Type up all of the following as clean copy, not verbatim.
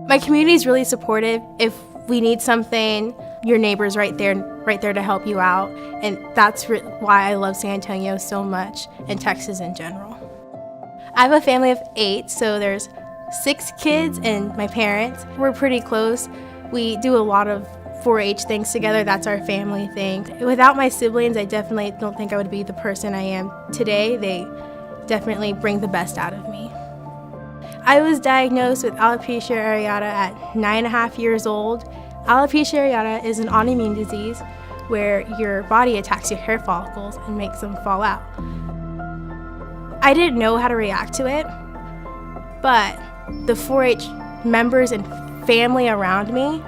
My community is really supportive. If we need something, your neighbor's right there to help you out. And that's why I love San Antonio so much and Texas in general. I have a family of 8, so there's 6 kids and my parents. We're pretty close. We do a lot of 4-H things together. That's our family thing. Without my siblings, I definitely don't think I would be the person I am today. They definitely bring the best out of me. I was diagnosed with alopecia areata at 9.5 years old. Alopecia areata is an autoimmune disease where your body attacks your hair follicles and makes them fall out. I didn't know how to react to it, but the 4-H members and family around me,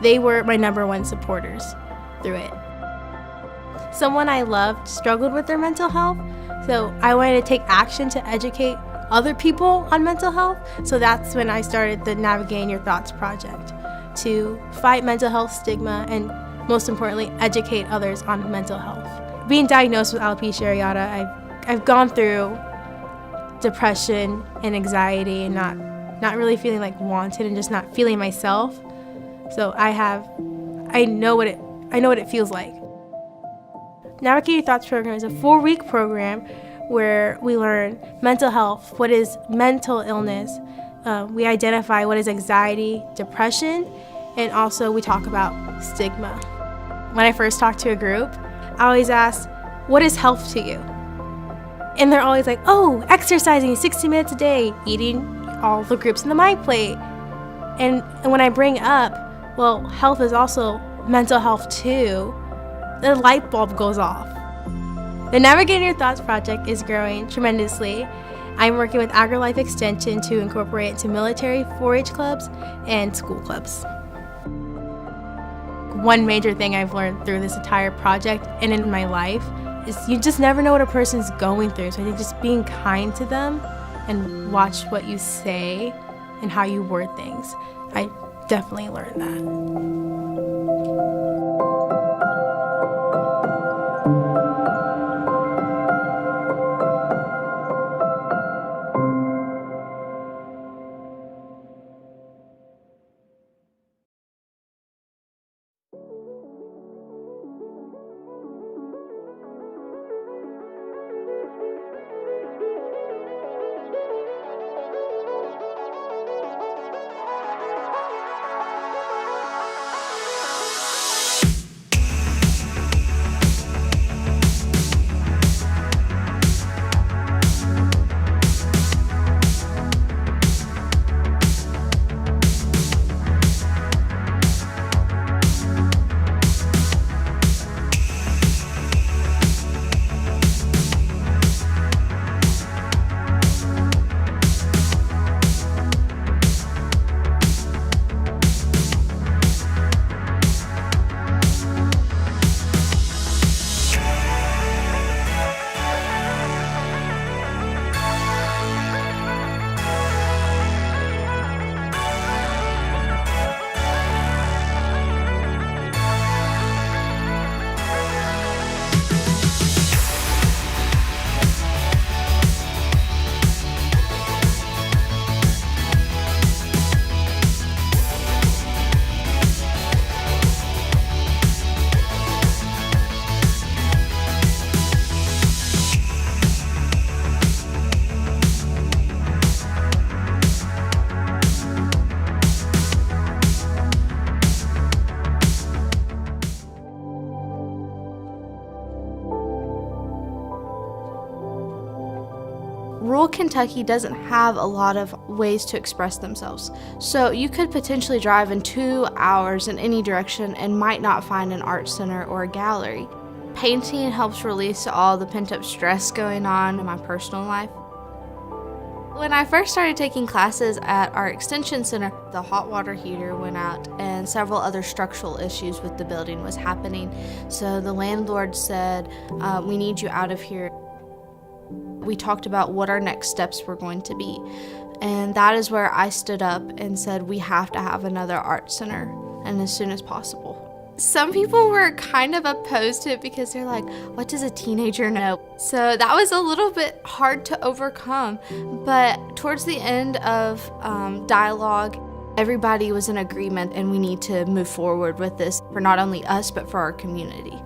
they were my #1 supporters through it. Someone I loved struggled with their mental health, so I wanted to take action to educate other people on mental health. So that's when I started the Navigating Your Thoughts project to fight mental health stigma and, most importantly, educate others on mental health. Being diagnosed with alopecia areata, I've gone through depression and anxiety and not really feeling like wanted and just not feeling myself. So I know what it feels like. Navigating Your Thoughts program is a 4-week program where we learn mental health, what is mental illness, we identify what is anxiety, depression, and also we talk about stigma. When I first talk to a group, I always ask, what is health to you? And they're always like, oh, exercising 60 minutes a day, eating all the groups in the My Plate. And when I bring up, well, health is also mental health too, the light bulb goes off. The Navigating Your Thoughts project is growing tremendously. I'm working with AgriLife Extension to incorporate it to military 4-H clubs and school clubs. One major thing I've learned through this entire project and in my life is you just never know what a person's going through. So I think just being kind to them and watch what you say and how you word things. I definitely learned that. Rural Kentucky doesn't have a lot of ways to express themselves, so you could potentially drive in 2 hours in any direction and might not find an art center or a gallery. Painting helps release all the pent-up stress going on in my personal life. When I first started taking classes at our extension center, the hot water heater went out and several other structural issues with the building was happening. So the landlord said, we need you out of here. We talked about what our next steps were going to be. And that is where I stood up and said, we have to have another art center, and as soon as possible. Some people were kind of opposed to it because they're like, what does a teenager know? So that was a little bit hard to overcome. But towards the end of dialogue everybody was in agreement and we need to move forward with this for not only us, but for our community.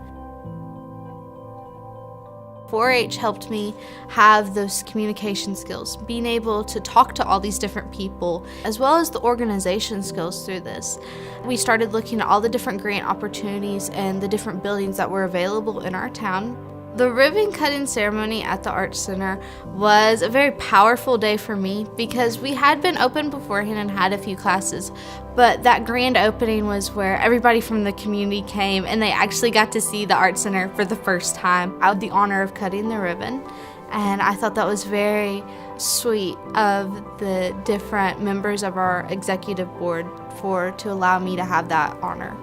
4-H helped me have those communication skills, being able to talk to all these different people, as well as the organization skills through this. We started looking at all the different grant opportunities and the different buildings that were available in our town. The ribbon cutting ceremony at the Arts Center was a very powerful day for me because we had been open beforehand and had a few classes, but that grand opening was where everybody from the community came and they actually got to see the Arts Center for the first time. I had the honor of cutting the ribbon, and I thought that was very sweet of the different members of our executive board to allow me to have that honor.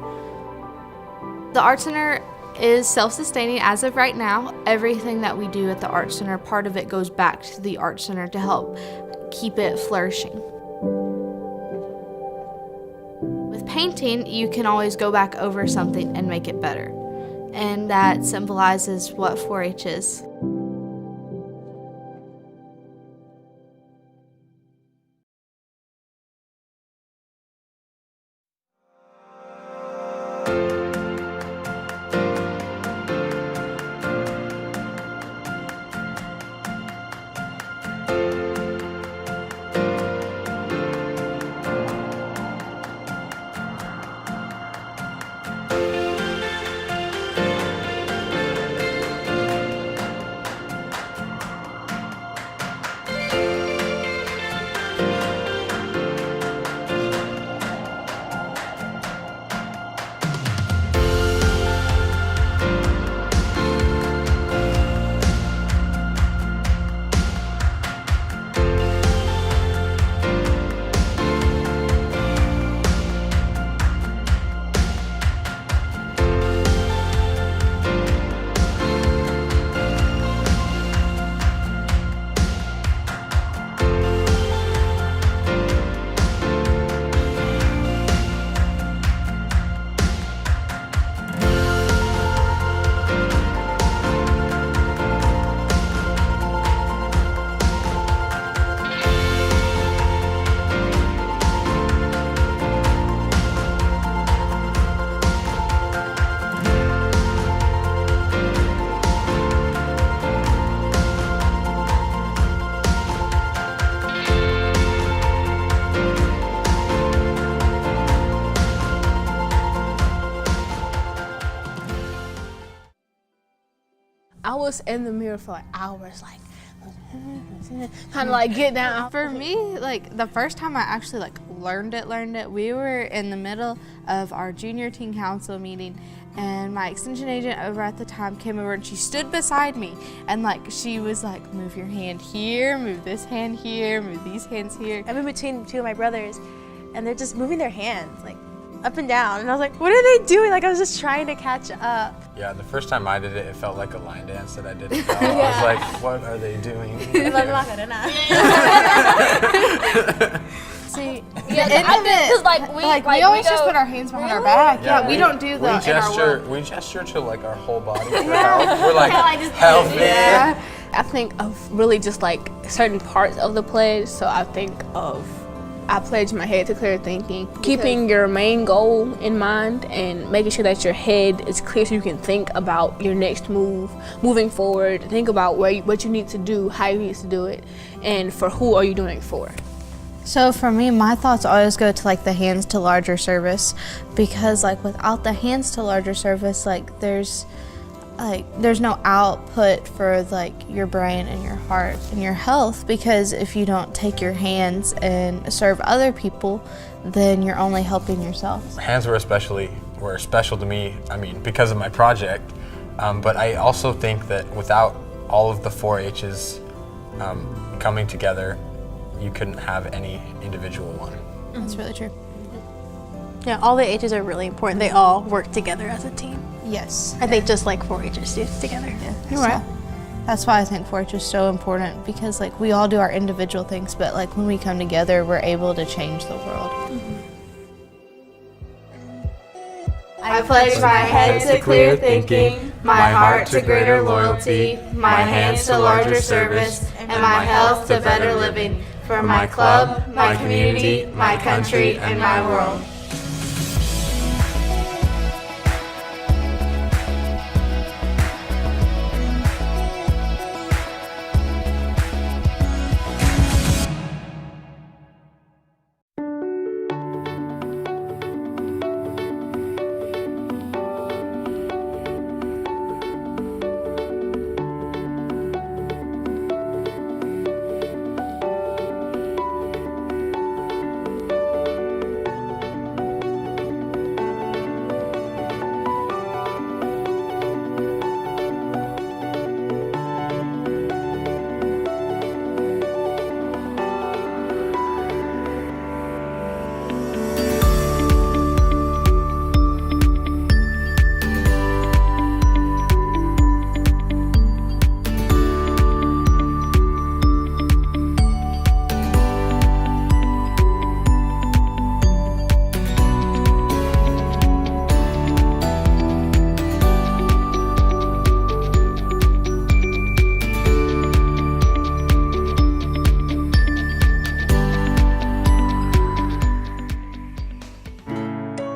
The Arts Center is self-sustaining as of right now. Everything that we do at the Arts Center, part of it goes back to the Arts Center to help keep it flourishing. With painting, you can always go back over something and make it better. And that symbolizes what 4-H is. I was in the mirror for like hours, like kind of like get down. For me, like the first time I actually like learned it, we were in the middle of our junior teen council meeting, and my extension agent over at the time came over and she stood beside me, and like she was like, move your hand here, move this hand here, move these hands here. I'm in between two of my brothers, and they're just moving their hands like up and down, and I was like, what are they doing? Like I was just trying to catch up. Yeah, the first time I did it, it felt like a line dance that I didn't know. I was like, what are they doing? See, because we always just put our hands behind our back. Yeah, we don't do that in our work. We gesture to like our whole body for help. We're like, help me. Yeah. I think of really just like certain parts of the pledge. So I think of, I pledge my head to clear thinking, keeping your main goal in mind and making sure that your head is clear so you can think about your next move, moving forward, think about what you need to do, how you need to do it, and for who are you doing it for. So for me, my thoughts always go to like the hands to larger service, because like without the hands to larger service, like there's no output for like your brain and your heart and your health, because if you don't take your hands and serve other people, then you're only helping yourself. Hands were special to me, I mean, because of my project, but I also think that without all of the 4-H's coming together, you couldn't have any individual one. That's really true. Yeah, all the H's are really important. They all work together as a team. Yes. I think just like 4-H's do together. Yeah. You're right. That's why I think 4-H is so important, because like we all do our individual things, but like when we come together, we're able to change the world. I pledge my head to clear thinking, my heart to greater loyalty, my hands to larger service, and my health to better living. for my club, my community, my country, and my world.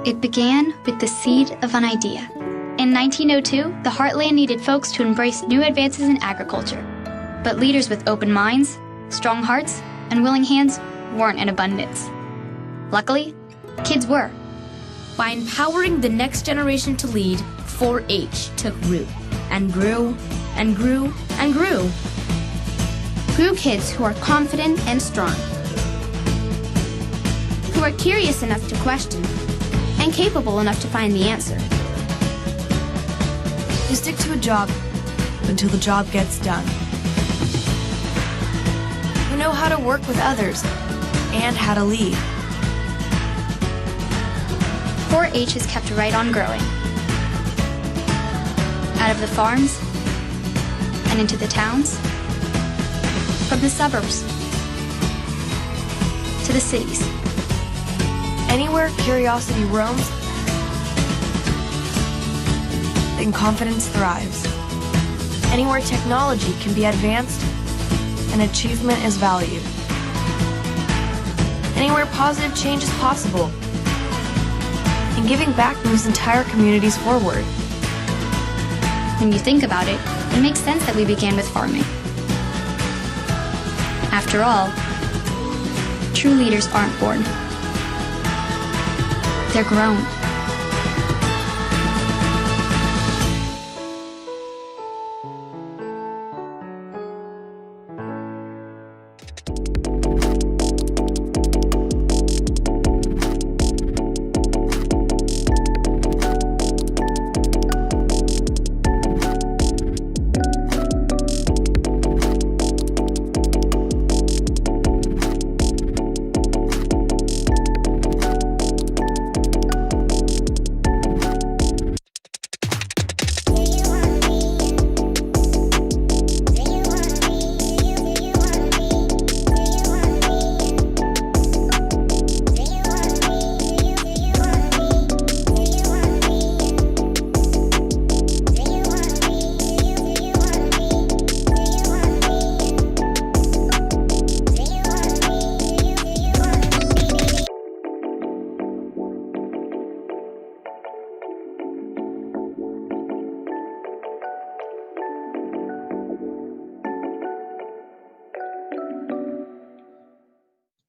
It began with the seed of an idea. In 1902, the Heartland needed folks to embrace new advances in agriculture. But leaders with open minds, strong hearts, and willing hands weren't in abundance. Luckily, kids were. By empowering the next generation to lead, 4-H took root and grew and grew and grew. Grew kids who are confident and strong, who are curious enough to question, and capable enough to find the answer. You stick to a job until the job gets done. You know how to work with others and how to lead. 4-H has kept right on growing. Out of the farms and into the towns, from the suburbs to the cities. Anywhere curiosity roams, and confidence thrives. Anywhere technology can be advanced and achievement is valued. Anywhere positive change is possible, and giving back moves entire communities forward. When you think about it, it makes sense that we began with farming. After all, true leaders aren't born. They're grown.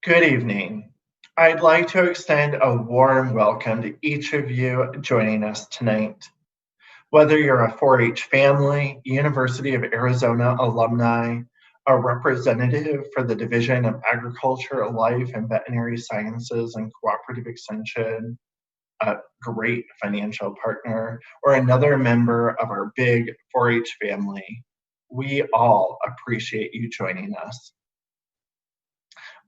Good evening. I'd like to extend a warm welcome to each of you joining us tonight. Whether you're a 4-H family, University of Arizona alumni, a representative for the Division of Agriculture, Life and Veterinary Sciences and Cooperative Extension, a great financial partner, or another member of our big 4-H family, we all appreciate you joining us.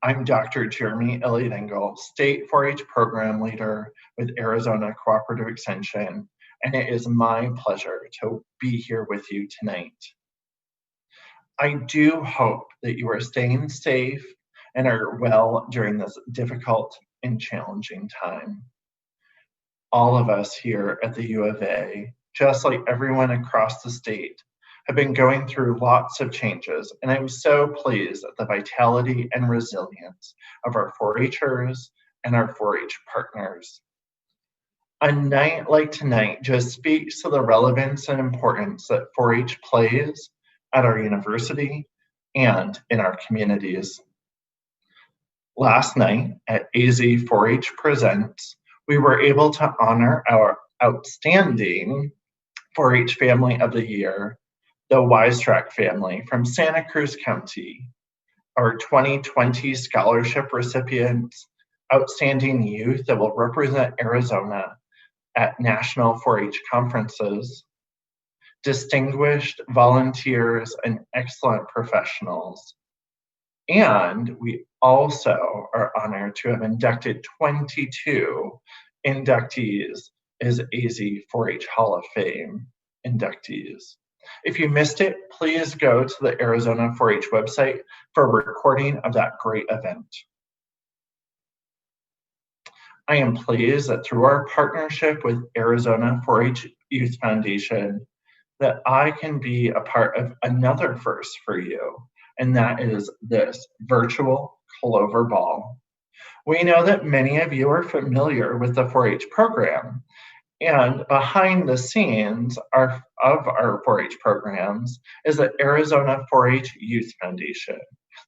I'm Dr. Jeremy Elliot-Engel, State 4-H Program Leader with Arizona Cooperative Extension, and it is my pleasure to be here with you tonight. I do hope that you are staying safe and are well during this difficult and challenging time. All of us here at the U of A, just like everyone across the state, have been going through lots of changes, and I'm so pleased at the vitality and resilience of our 4-Hers and our 4-H partners. A night like tonight just speaks to the relevance and importance that 4-H plays at our university and in our communities. Last night at AZ 4-H Presents, we were able to honor our outstanding 4-H Family of the Year, the Wiserack family from Santa Cruz County, our 2020 scholarship recipients, outstanding youth that will represent Arizona at national 4-H conferences, distinguished volunteers and excellent professionals. And we also are honored to have inducted 22 inductees as AZ 4-H Hall of Fame inductees. If you missed it, please go to the Arizona 4-H website for a recording of that great event. I am pleased that through our partnership with Arizona 4-H Youth Foundation, that I can be a part of another first for you, and that is this virtual Clover Ball. We know that many of you are familiar with the 4-H program, and behind the scenes of our 4-H programs is the Arizona 4-H Youth Foundation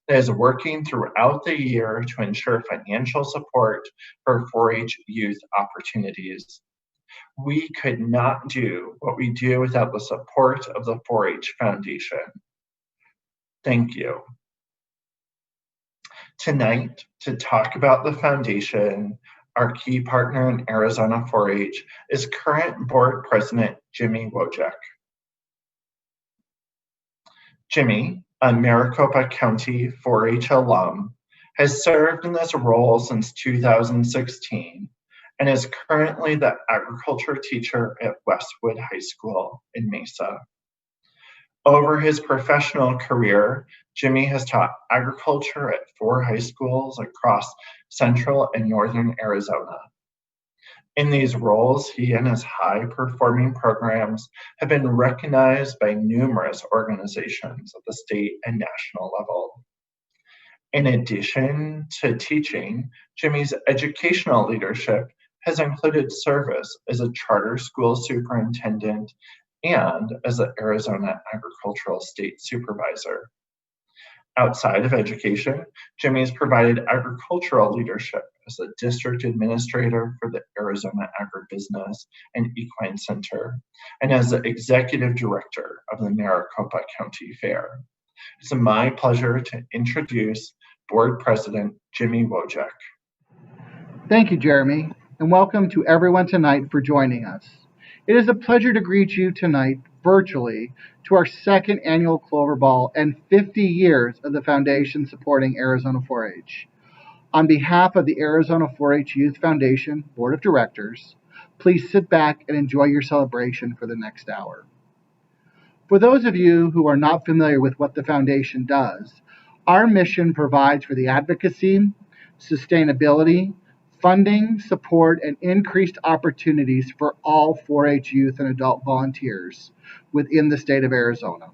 that is working throughout the year to ensure financial support for 4-H youth opportunities. We could not do what we do without the support of the 4-H Foundation. Thank you. Tonight, to talk about the foundation, our key partner in Arizona 4-H is current board president Jimmy Wojcik. Jimmy, a Maricopa County 4-H alum, has served in this role since 2016 and is currently the agriculture teacher at Westwood High School in Mesa. Over his professional career, Jimmy has taught agriculture at 4 high schools across central and northern Arizona. In these roles, he and his high-performing programs have been recognized by numerous organizations at the state and national level. In addition to teaching, Jimmy's educational leadership has included service as a charter school superintendent and as the Arizona Agricultural State Supervisor. Outside of education, Jimmy has provided agricultural leadership as the district administrator for the Arizona Agribusiness and Equine Center and as the executive director of the Maricopa County Fair. It's my pleasure to introduce Board President Jimmy Wojcik. Thank you, Jeremy, and welcome to everyone tonight for joining us. It is a pleasure to greet you tonight virtually to our second annual Clover Ball and 50 years of the foundation supporting Arizona 4-H. On behalf of the Arizona 4-H Youth Foundation Board of Directors, please sit back and enjoy your celebration for the next hour. For those of you who are not familiar with what the foundation does, our mission provides for the advocacy, sustainability, funding, support, and increased opportunities for all 4-H youth and adult volunteers within the state of Arizona.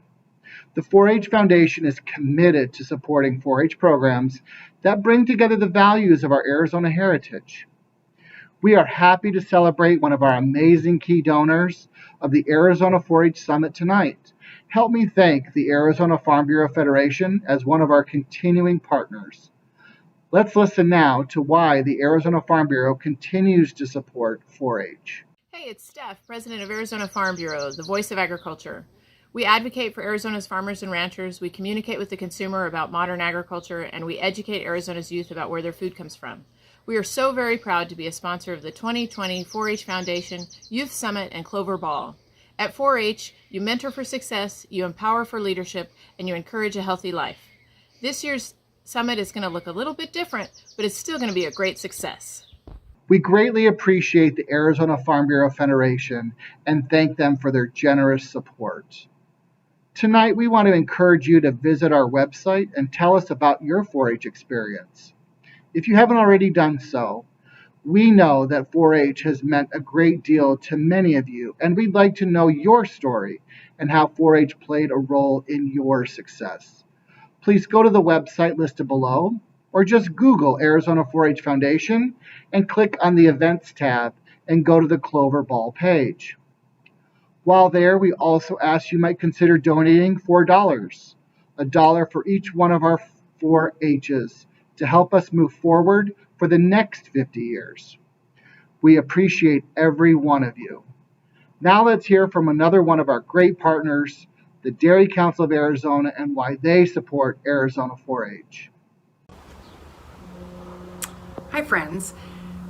The 4-H Foundation is committed to supporting 4-H programs that bring together the values of our Arizona heritage. We are happy to celebrate one of our amazing key donors of the Arizona 4-H Summit tonight. Help me thank the Arizona Farm Bureau Federation as one of our continuing partners. Let's listen now to why the Arizona Farm Bureau continues to support 4-H. Hey, it's Steph, president of Arizona Farm Bureau, the voice of agriculture. We advocate for Arizona's farmers and ranchers, we communicate with the consumer about modern agriculture, and we educate Arizona's youth about where their food comes from. We are so very proud to be a sponsor of the 2020 4-H Foundation Youth Summit and Clover Ball. At 4-H, you mentor for success, you empower for leadership, and you encourage a healthy life. This year's Summit is going to look a little bit different, but it's still going to be a great success. We greatly appreciate the Arizona Farm Bureau Federation and thank them for their generous support. Tonight, we want to encourage you to visit our website and tell us about your 4-H experience. If you haven't already done so, We know that 4-H has meant a great deal to many of you, and we'd like to know your story and how 4-H played a role in your success. Please go to the website listed below, or just Google Arizona 4-H Foundation and click on the Events tab and go to the Clover Ball page. While there, we also ask you might consider donating $4, $1 for each one of our 4-H's, to help us move forward for the next 50 years. We appreciate every one of you. Now let's hear from another one of our great partners, the Dairy Council of Arizona, and why they support Arizona 4-H. Hi friends.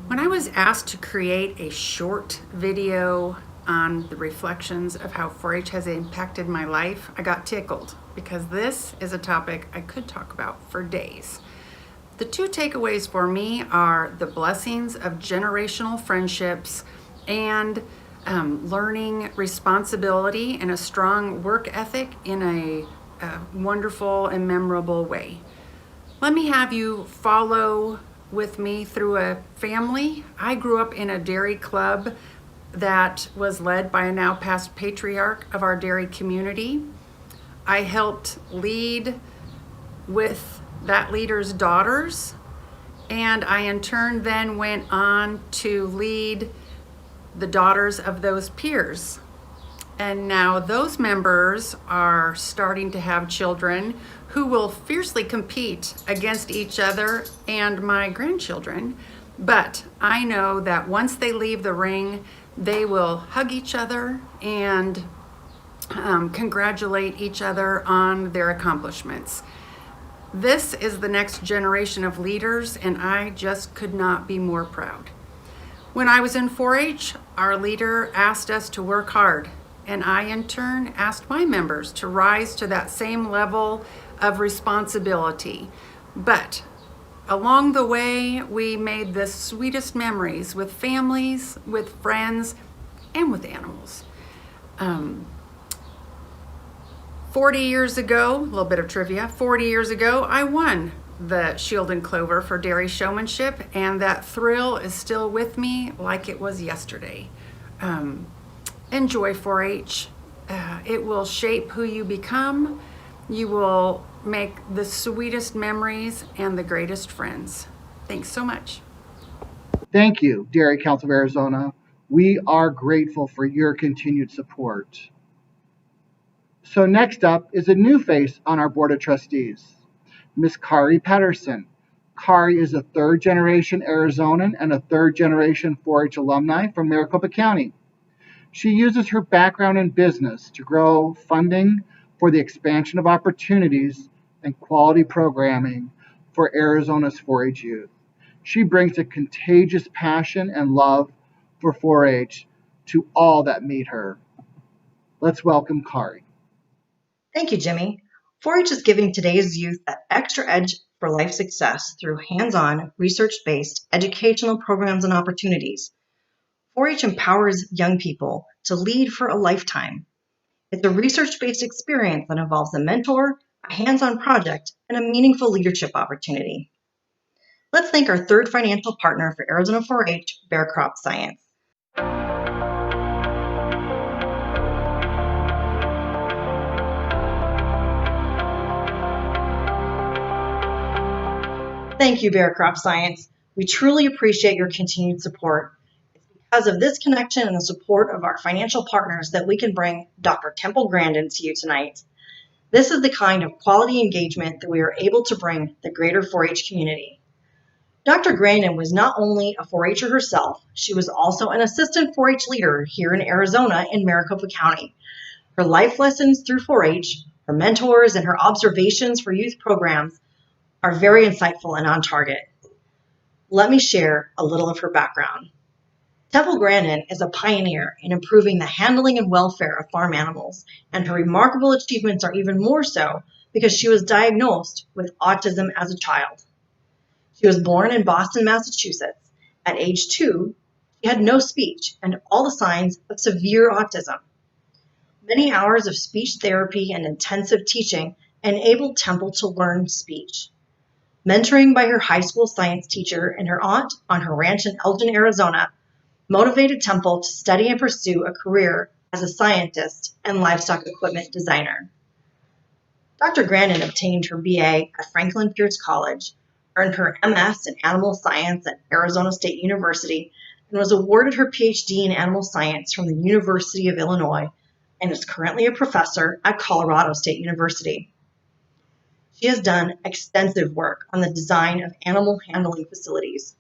When I was asked to create a short video on the reflections of how 4-H has impacted my life, I got tickled because this is a topic I could talk about for days. The two takeaways for me are the blessings of generational friendships and learning responsibility and a strong work ethic in a wonderful and memorable way. Let me have you follow with me through a family. I grew up in a dairy club that was led by a now past patriarch of our dairy community. I helped lead with that leader's daughters, and I in turn then went on to lead the daughters of those peers. And now those members are starting to have children who will fiercely compete against each other and my grandchildren. But I know that once they leave the ring, they will hug each other and congratulate each other on their accomplishments. This is the next generation of leaders, and I just could not be more proud. When I was in 4-H, our leader asked us to work hard, and I in turn asked my members to rise to that same level of responsibility. But along the way, we made the sweetest memories with families, with friends, and with animals. 40 years ago, a little bit of trivia, 40 years ago, I won the Shield and Clover for dairy showmanship, and that thrill is still with me like it was yesterday. Enjoy 4-H. It will shape who you become. You will make the sweetest memories and the greatest friends. Thanks so much. Thank you, Dairy Council of Arizona. We are grateful for your continued support. So next up is a new face on our Board of Trustees, Miss Kari Pedersen. Kari is a third-generation Arizonan and a third-generation 4-H alumni from Maricopa County. She uses her background in business to grow funding for the expansion of opportunities and quality programming for Arizona's 4-H youth. She brings a contagious passion and love for 4-H to all that meet her. Let's welcome Kari. Thank you, Jimmy. 4-H is giving today's youth that extra edge for life success through hands-on, research-based educational programs and opportunities. 4-H empowers young people to lead for a lifetime. It's a research-based experience that involves a mentor, a hands-on project, and a meaningful leadership opportunity. Let's thank our third financial partner for Arizona 4-H, Bear Crop Science. Thank you, Bear Crop Science. We truly appreciate your continued support. It's because of this connection and the support of our financial partners that we can bring Dr. Temple Grandin to you tonight. This is the kind of quality engagement that we are able to bring the greater 4-H community. Dr. Grandin was not only a 4-H'er herself, she was also an assistant 4-H leader here in Arizona in Maricopa County. Her life lessons through 4-H, her mentors, and her observations for youth programs are very insightful and on target. Let me share a little of her background. Temple Grandin is a pioneer in improving the handling and welfare of farm animals, and her remarkable achievements are even more so because she was diagnosed with autism as a child. She was born in Boston, Massachusetts. At age 2, she had no speech and all the signs of severe autism. Many hours of speech therapy and intensive teaching enabled Temple to learn speech. Mentoring by her high school science teacher and her aunt on her ranch in Elgin, Arizona, motivated Temple to study and pursue a career as a scientist and livestock equipment designer. Dr. Grandin obtained her BA at Franklin Pierce College, earned her MS in animal science at Arizona State University, and was awarded her PhD in animal science from the University of Illinois, and is currently a professor at Colorado State University. She has done extensive work on the design of animal handling facilities.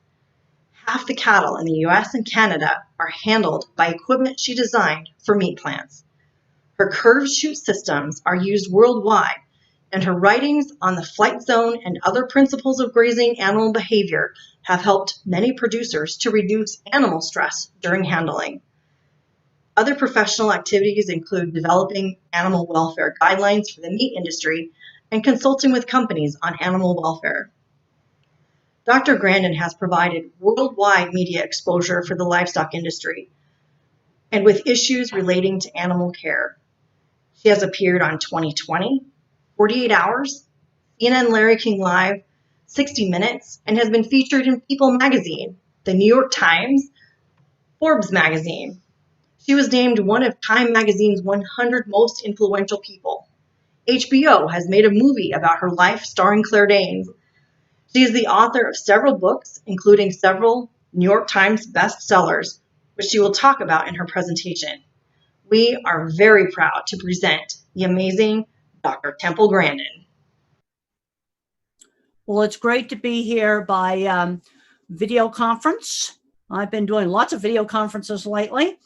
Half the cattle in the US and Canada are handled by equipment she designed for meat plants. Her curved chute systems are used worldwide, and her writings on the flight zone and other principles of grazing animal behavior have helped many producers to reduce animal stress during handling. Other professional activities include developing animal welfare guidelines for the meat industry and consulting with companies on animal welfare. Dr. Grandin has provided worldwide media exposure for the livestock industry and with issues relating to animal care. She has appeared on 2020, 48 Hours, CNN Larry King Live, 60 Minutes, and has been featured in People magazine, the New York Times, Forbes magazine. She was named one of Time magazine's 100 most influential people. HBO has made a movie about her life starring Claire Danes. She is the author of several books, including several New York Times bestsellers, which she will talk about in her presentation. We are very proud to present the amazing Dr. Temple Grandin. Well, it's great to be here by video conference. I've been doing lots of video conferences lately.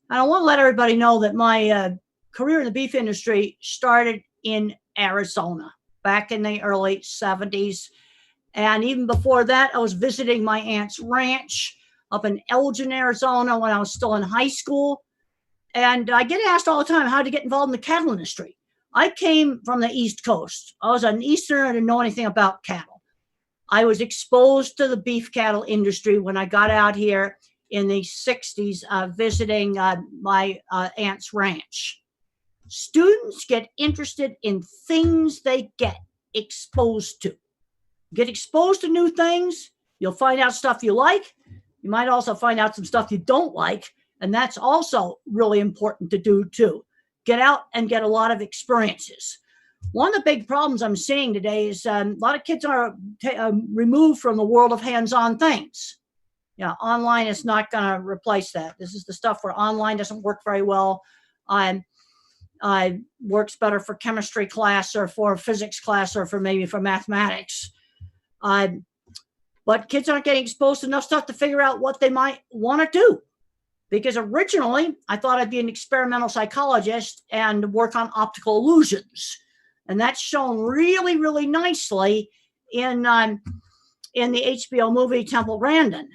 And I want to let everybody know that my career in the beef industry started in Arizona back in the early 70s. And even before that, I was visiting my aunt's ranch up in Elgin, Arizona when I was still in high school. And I get asked all the time how to get involved in the cattle industry. I came from the East Coast. I was an Easterner and didn't know anything about cattle. I was exposed to the beef cattle industry when I got out here in the 60s visiting my aunt's ranch. Students get interested in things they get exposed to. Get exposed to new things, you'll find out stuff you like. You might also find out some stuff you don't like, and that's also really important to do too. Get out and get a lot of experiences. One of the big problems I'm seeing today is a lot of kids are removed from the world of hands-on things. Online is not going to replace that. This is the stuff where online doesn't work very well. Works better for chemistry class or for physics class or maybe for mathematics. But kids aren't getting exposed to enough stuff to figure out what they might want to do. Because originally, I thought I'd be an experimental psychologist and work on optical illusions. And that's shown really, really nicely in the HBO movie Temple Grandin.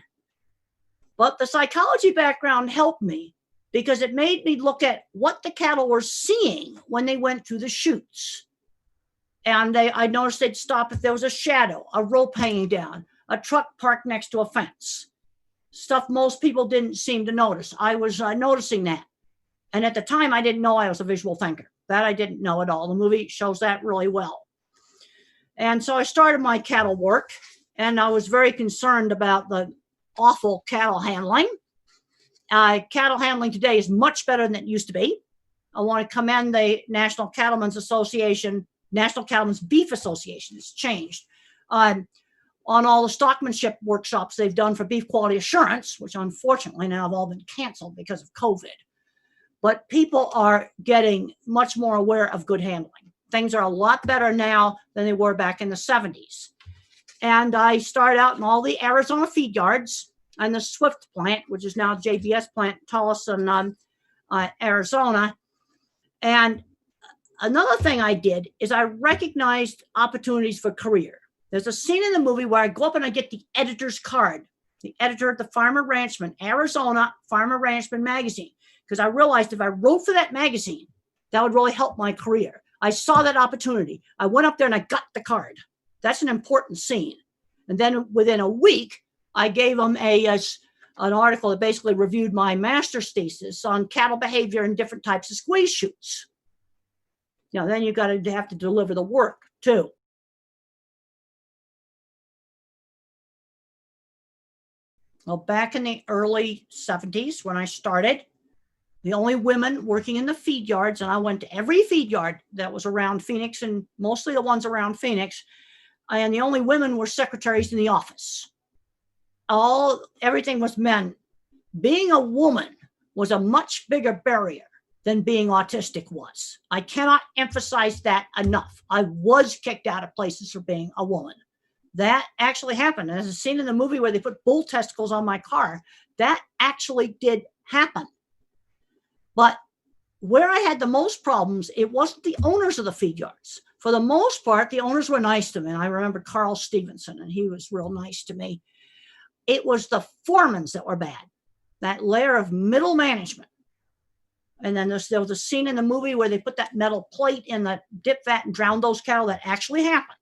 But the psychology background helped me because it made me look at what the cattle were seeing when they went through the chutes. And I noticed they'd stop if there was a shadow, a rope hanging down, a truck parked next to a fence. Stuff most people didn't seem to notice. I was noticing that. And at the time, I didn't know I was a visual thinker. That I didn't know at all. The movie shows that really well. And so I started my cattle work, and I was very concerned about the awful cattle handling. Cattle handling today is much better than it used to be. I want to commend the National Cattlemen's Association, National Cattlemen's Beef Association. It's changed. On all the stockmanship workshops they've done for beef quality assurance, which unfortunately now have all been canceled because of COVID. But people are getting much more aware of good handling. Things are a lot better now than they were back in the 70s. And I started out in all the Arizona feed yards and the Swift plant, which is now JBS plant, Tolleson, Arizona. And another thing I did is I recognized opportunities for career. There's a scene in the movie where I go up and I get the editor's card, the editor of the Farmer Ranchman, Arizona Farmer Ranchman magazine, because I realized if I wrote for that magazine, that would really help my career. I saw that opportunity. I went up there and I got the card. That's an important scene. And then within a week, I gave them an article that basically reviewed my master's thesis on cattle behavior and different types of squeeze chutes. Then you have to deliver the work too. Well, back in the early 70s when I started, the only women working in the feed yards, and I went to every feed yard that was around Phoenix, and mostly the ones around Phoenix, and the only women were secretaries in the office. Everything was men. Being a woman was a much bigger barrier than being autistic was. I cannot emphasize that enough. I was kicked out of places for being a woman. That actually happened. There's a scene in the movie where they put bull testicles on my car. That actually did happen. But where I had the most problems, it wasn't the owners of the feed yards. For the most part, the owners were nice to me. And I remember Carl Stevenson, and he was real nice to me. It was the foremans that were bad, that layer of middle management. And then there was a scene in the movie where they put that metal plate in the dip vat and drowned those cattle. That actually happened.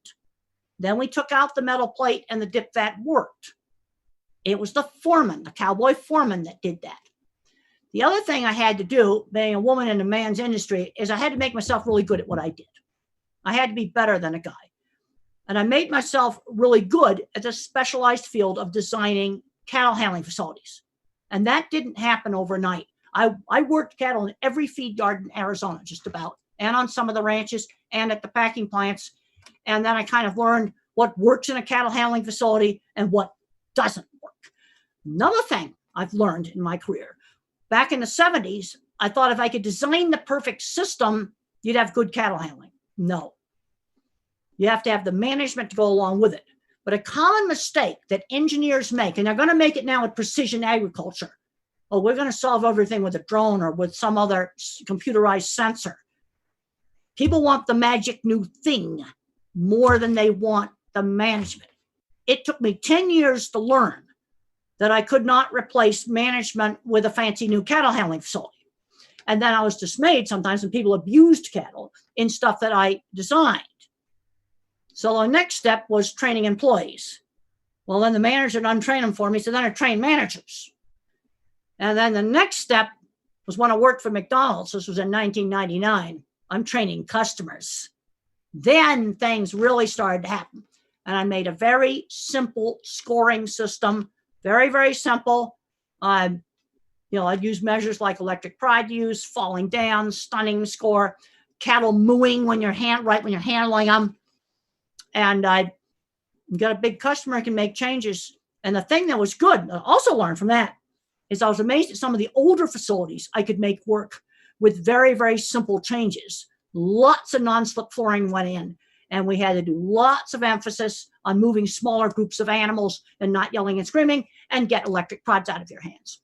Then we took out the metal plate and the dip vat worked. It was the foreman, the cowboy foreman, that did that. The other thing I had to do, being a woman in a man's industry, is I had to make myself really good at what I did. I had to be better than a guy. And I made myself really good at the specialized field of designing cattle handling facilities. And that didn't happen overnight. I worked cattle in every feed yard in Arizona, just about, and on some of the ranches and at the packing plants. And then I kind of learned what works in a cattle handling facility and what doesn't work. Another thing I've learned in my career, back in the 70s, I thought if I could design the perfect system, you'd have good cattle handling. No. You have to have the management to go along with it. But a common mistake that engineers make, and they're going to make it now with precision agriculture. Oh, we're going to solve everything with a drone or with some other computerized sensor. People want the magic new thing more than they want the management. It took me 10 years to learn that I could not replace management with a fancy new cattle handling facility. And then I was dismayed sometimes when people abused cattle in stuff that I designed. So the next step was training employees. Well, then the manager didn't train them for me, so then I trained managers. And then the next step was when I worked for McDonald's. This was in 1999. I'm training customers. Then things really started to happen. And I made a very simple scoring system, very, very simple. I'd use measures like electric pride use, falling down, stunning score, cattle mooing when you're handling them. And I got a big customer who can make changes. And the thing that was good, I also learned from that, is I was amazed at some of the older facilities I could make work with very, very simple changes. Lots of non-slip flooring went in, and we had to do lots of emphasis on moving smaller groups of animals and not yelling and screaming, and get electric prods out of your hands.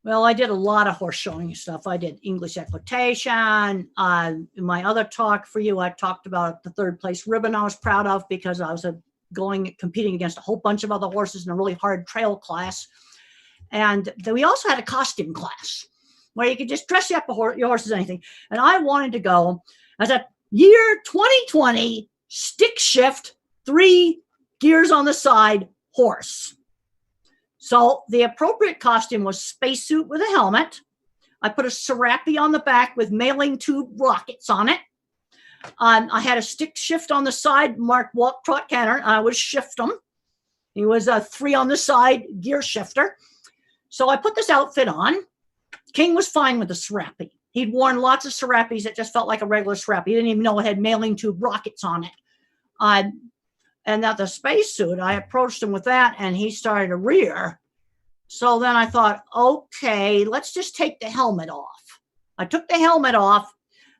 Well, I did a lot of horse showing stuff. I did English equitation. In my other talk for you, I talked about the third place ribbon I was proud of because I was competing against a whole bunch of other horses in a really hard trail class. And then we also had a costume class where you could just dress up your horse as anything. And I wanted to go as a year 2020 stick shift, 3 gears on the side horse. So the appropriate costume was spacesuit with a helmet. I put a serape on the back with mailing tube rockets on it. I had a stick shift on the side, marked walk, trot, canter. I would shift them. He was a 3 on the side gear shifter. So I put this outfit on. King was fine with the serape. He'd worn lots of serapes that just felt like a regular serape. He didn't even know it had mailing tube rockets on it. And now the spacesuit, I approached him with that, and he started to rear. So then I thought, okay, let's just take the helmet off. I took the helmet off.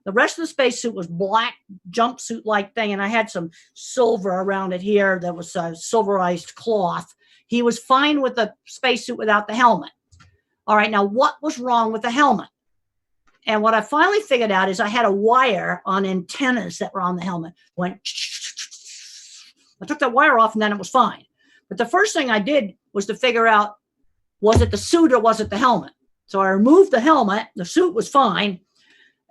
The rest of the spacesuit was black jumpsuit-like thing, and I had some silver around it here that was silverized cloth. He was fine with the spacesuit without the helmet. All right, now what was wrong with the helmet? And what I finally figured out is I had a wire on antennas that were on the helmet. I took that wire off and then it was fine. But the first thing I did was to figure out, was it the suit or was it the helmet? So I removed the helmet, the suit was fine,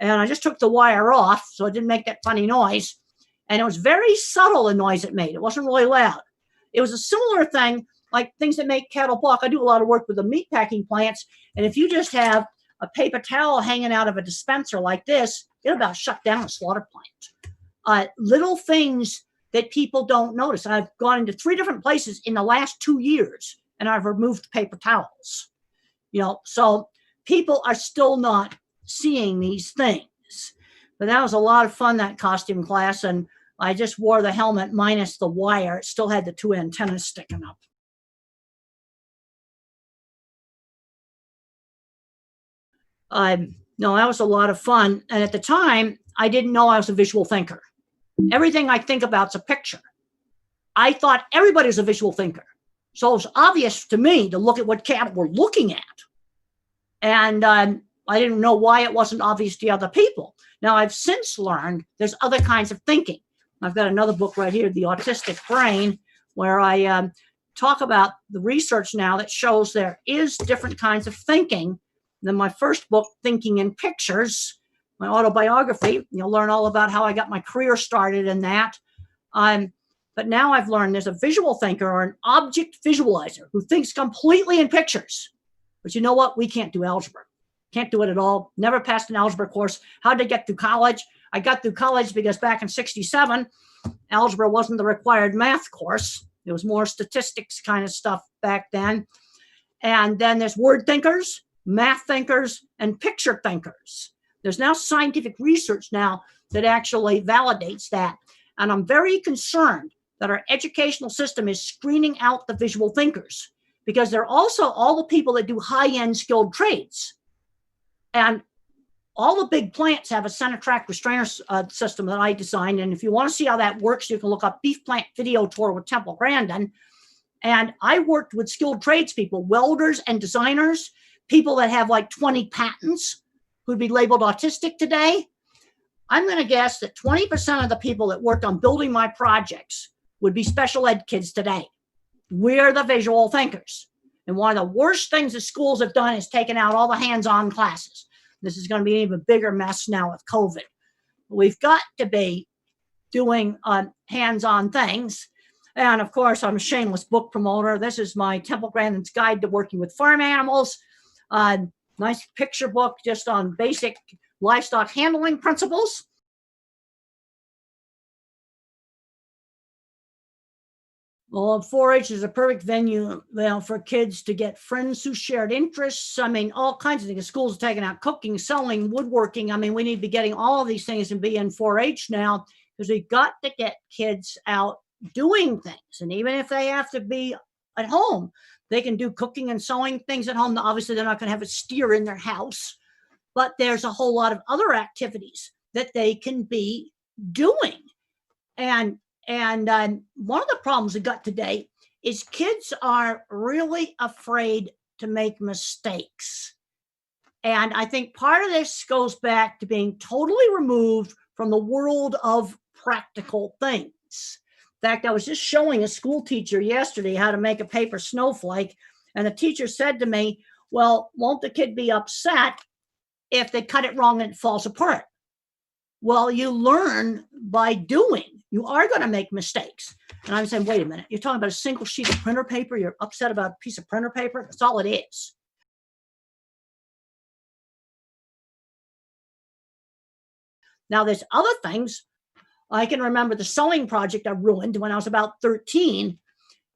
and I just took the wire off so it didn't make that funny noise. And it was very subtle, the noise it made. It wasn't really loud. It was a similar thing, like things that make cattle balk. I do a lot of work with the meat packing plants, and if you just have a paper towel hanging out of a dispenser like this, it'll about shut down a slaughter plant. little things that people don't notice. I've gone into 3 different places in the last 2 years, and I've removed paper towels. So people are still not seeing these things. But that was a lot of fun, that costume class, and I just wore the helmet minus the wire. It still had the 2 antennas sticking up. No, that was a lot of fun. And at the time, I didn't know I was a visual thinker. Everything I think about is a picture. I thought everybody was a visual thinker. So it was obvious to me to look at what cat we're looking at. And I didn't know why it wasn't obvious to other people. Now, I've since learned there's other kinds of thinking. I've got another book right here, The Autistic Brain, where I talk about the research now that shows there is different kinds of thinking than my first book, Thinking in Pictures, my autobiography. You'll learn all about how I got my career started in that. But now I've learned there's a visual thinker or an object visualizer who thinks completely in pictures. But you know what? We can't do algebra. Can't do it at all. Never passed an algebra course. How'd I get through college? I got through college because back in '67, algebra wasn't the required math course. It was more statistics kind of stuff back then. And then there's word thinkers, math thinkers, and picture thinkers. There's now scientific research now that actually validates that. And I'm very concerned that our educational system is screening out the visual thinkers, because they're also all the people that do high-end skilled trades. And all the big plants have a center track restrainer system that I designed. And if you want to see how that works, you can look up Beef Plant Video Tour with Temple Grandin. And I worked with skilled tradespeople, welders and designers, people that have like 20 patents who'd be labeled autistic today. I'm going to guess that 20% of the people that worked on building my projects would be special ed kids today. We're the visual thinkers. And one of the worst things that schools have done is taken out all the hands-on classes. This is going to be an even bigger mess now with COVID. We've got to be doing hands-on things. And of course, I'm a shameless book promoter. This is my Temple Grandin's Guide to Working with Farm Animals. Nice picture book just on basic livestock handling principles. Well, 4-H is a perfect venue for kids to get friends who shared interests. I mean, all kinds of things. Schools are taking out cooking, sewing, woodworking. I mean, we need to be getting all of these things and be in 4-H now, because we've got to get kids out doing things. And even if they have to be at home, they can do cooking and sewing things at home. Now, obviously, they're not going to have a steer in their house, but there's a whole lot of other activities that they can be doing. And one of the problems we got today is kids are really afraid to make mistakes. And I think part of this goes back to being totally removed from the world of practical things. In fact, I was just showing a school teacher yesterday how to make a paper snowflake. And the teacher said to me, well, won't the kid be upset if they cut it wrong and it falls apart? Well, you learn by doing. You are going to make mistakes. And I'm saying, wait a minute, you're talking about a single sheet of printer paper? You're upset about a piece of printer paper? That's all it is. Now, there's other things. I can remember the sewing project I ruined when I was about 13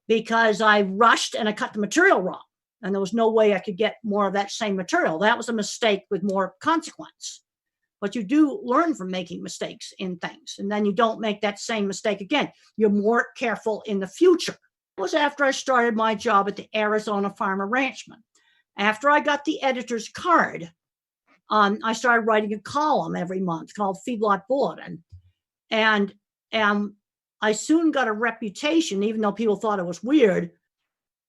because I rushed and I cut the material wrong. And there was no way I could get more of that same material. That was a mistake with more consequence. But you do learn from making mistakes in things. And then you don't make that same mistake again. You're more careful in the future. It was after I started my job at the Arizona Farmer Ranchman. After I got the editor's card, I started writing a column every month called Feedlot Bulletin. And I soon got a reputation, even though people thought it was weird,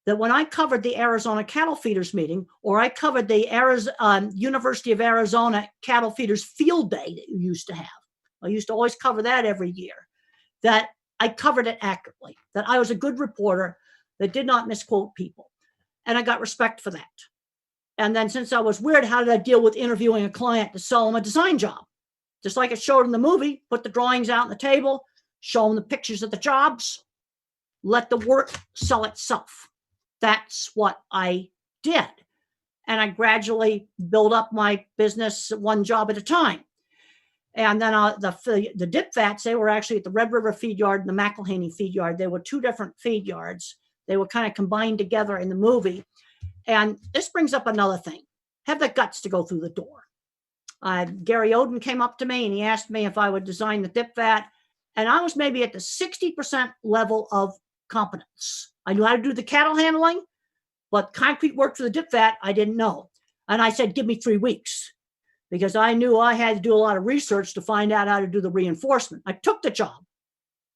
that when I covered the Arizona Cattle Feeders meeting, or I covered the University of Arizona Cattle Feeders Field Day that you used to have, I used to always cover that every year, that I covered it accurately, that I was a good reporter that did not misquote people. And I got respect for that. And then since I was weird, how did I deal with interviewing a client to sell them a design job? Just like it showed in the movie, put the drawings out on the table, show them the pictures of the jobs, let the work sell itself. That's what I did. And I gradually built up my business one job at a time. And then the dip vats, they were actually at the Red River feed yard and the McElhaney feed yard. They were two different feed yards. They were kind of combined together in the movie. And this brings up another thing. Have the guts to go through the door. Gary Oden came up to me and he asked me if I would design the dip vat. And I was maybe at the 60% level of competence. I knew how to do the cattle handling, but concrete work for the dip vat, I didn't know. And I said, give me 3 weeks, because I knew I had to do a lot of research to find out how to do the reinforcement. I took the job.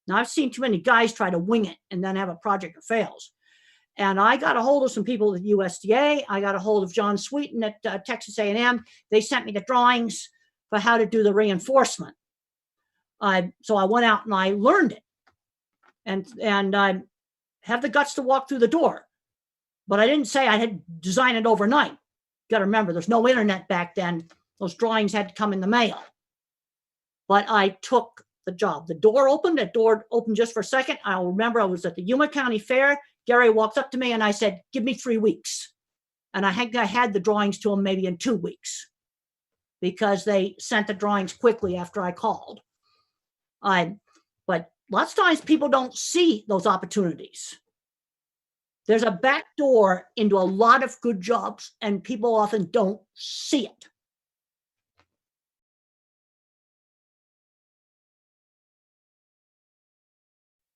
Now, I've seen too many guys try to wing it and then have a project that fails. And I got a hold of some people at USDA. I got a hold of John Sweeten at Texas A&M. They sent me the drawings for how to do the reinforcement. So I went out and I learned it. And I have the guts to walk through the door. But I didn't say I had designed it overnight. You got to remember, there's no internet back then. Those drawings had to come in the mail. But I took the job. The door opened just for a second. I'll remember I was at the Yuma County Fair. Gary walked up to me and I said, give me 3 weeks. And I had the drawings to him maybe in 2 weeks, because they sent the drawings quickly after I called. But lots of times people don't see those opportunities. There's a back door into a lot of good jobs, and people often don't see it.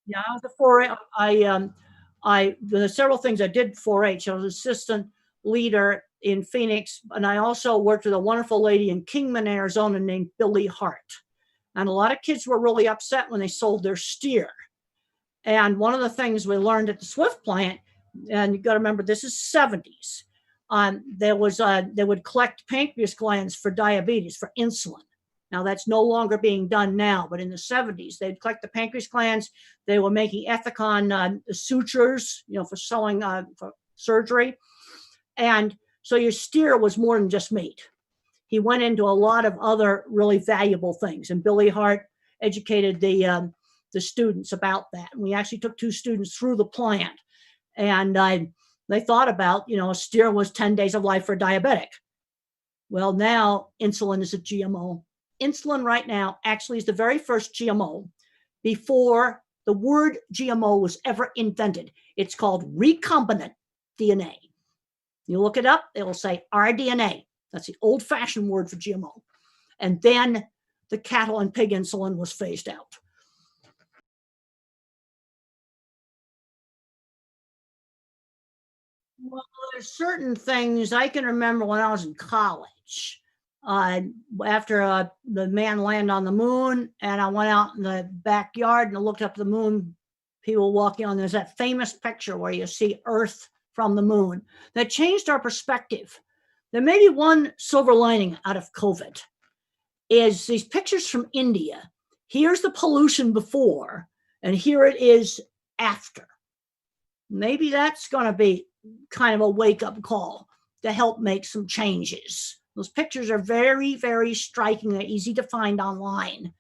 Yeah, I was a 4-H. There's several things I did 4-H. I was assistant leader in Phoenix, and I also worked with a wonderful lady in Kingman, Arizona named Billy Hart. And a lot of kids were really upset when they sold their steer. And one of the things we learned at the Swift plant, and you got to remember this is 70s, they would collect pancreas glands for diabetes, for insulin. Now that's no longer being done now, but in the 70s, they'd collect the pancreas glands. They were making Ethicon sutures, for sewing, for surgery. And so your steer was more than just meat. He went into a lot of other really valuable things. And Billy Hart educated the students about that. And we actually took 2 students through the plant. And they thought about, a steer was 10 days of life for a diabetic. Well, now insulin is a GMO. Insulin right now actually is the very first GMO before the word GMO was ever invented. It's called recombinant DNA. You look it up, it will say rDNA. That's the old-fashioned word for GMO. And then the cattle and pig insulin was phased out. Well, there's certain things I can remember when I was in college. After the man landed on the moon, and I went out in the backyard and I looked up the moon, people walking on. There's that famous picture where you see Earth from the moon. That changed our perspective. There may be one silver lining out of COVID, is these pictures from India. Here's the pollution before, and here it is after. Maybe that's going to be kind of a wake-up call to help make some changes. Those pictures are very, very striking. They're easy to find online.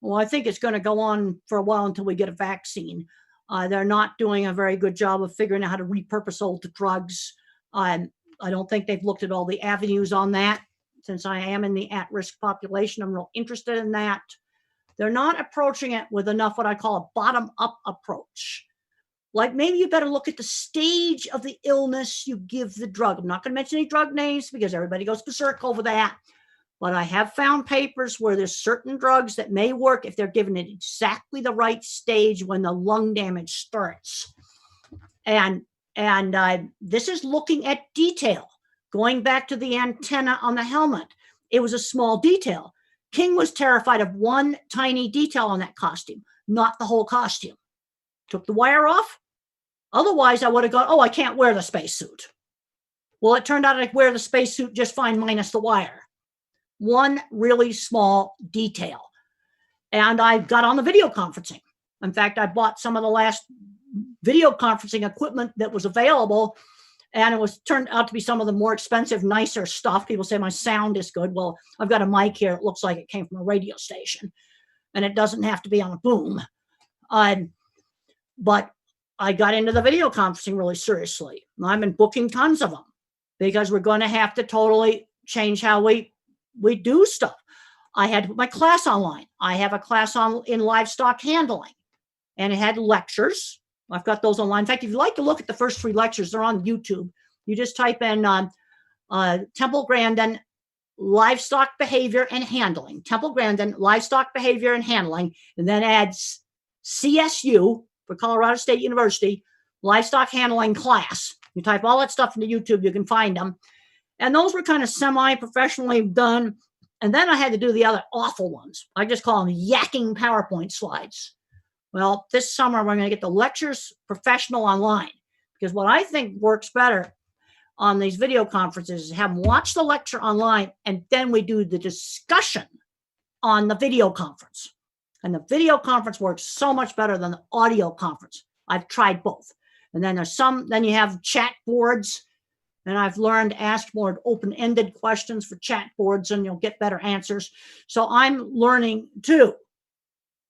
Well, I think it's going to go on for a while until we get a vaccine. They're not doing a very good job of figuring out how to repurpose old drugs. I don't think they've looked at all the avenues on that. Since I am in the at-risk population, I'm real interested in that. They're not approaching it with enough what I call a bottom-up approach. Like, maybe you better look at the stage of the illness you give the drug. I'm not going to mention any drug names because everybody goes berserk over that. But I have found papers where there's certain drugs that may work if they're given at exactly the right stage when the lung damage starts. And this is looking at detail. Going back to the antenna on the helmet, it was a small detail. King was terrified of one tiny detail on that costume, not the whole costume. Took the wire off. Otherwise, I would have gone, oh, I can't wear the spacesuit. Well, it turned out I could wear the spacesuit just fine minus the wire. One really small detail. And I got on the video conferencing. In fact, I bought some of the last video conferencing equipment that was available, and it was turned out to be some of the more expensive, nicer stuff. People say my sound is good. Well, I've got a mic here. It looks like it came from a radio station, and it doesn't have to be on a boom. But I got into the video conferencing really seriously. I've been booking tons of them. because we're going to have to totally change how we do stuff. I had to put my class online. I have a class in livestock handling, and it had lectures. I've got those online. In fact, if you'd like to look at the first 3 lectures, they're on YouTube. You just type in Temple Grandin livestock behavior and handling, Temple Grandin livestock behavior and handling, and then add CSU for Colorado State University livestock handling class. You type all that stuff into YouTube, you can find them. And those were kind of semi-professionally done. And then I had to do the other awful ones. I just call them yakking PowerPoint slides. Well, this summer, we're going to get the lectures professional online, because what I think works better on these video conferences is have them watch the lecture online, and then we do the discussion on the video conference. And the video conference works so much better than the audio conference. I've tried both. And then then you have chat boards, and I've learned to ask more open-ended questions for chat boards, and you'll get better answers. So I'm learning too.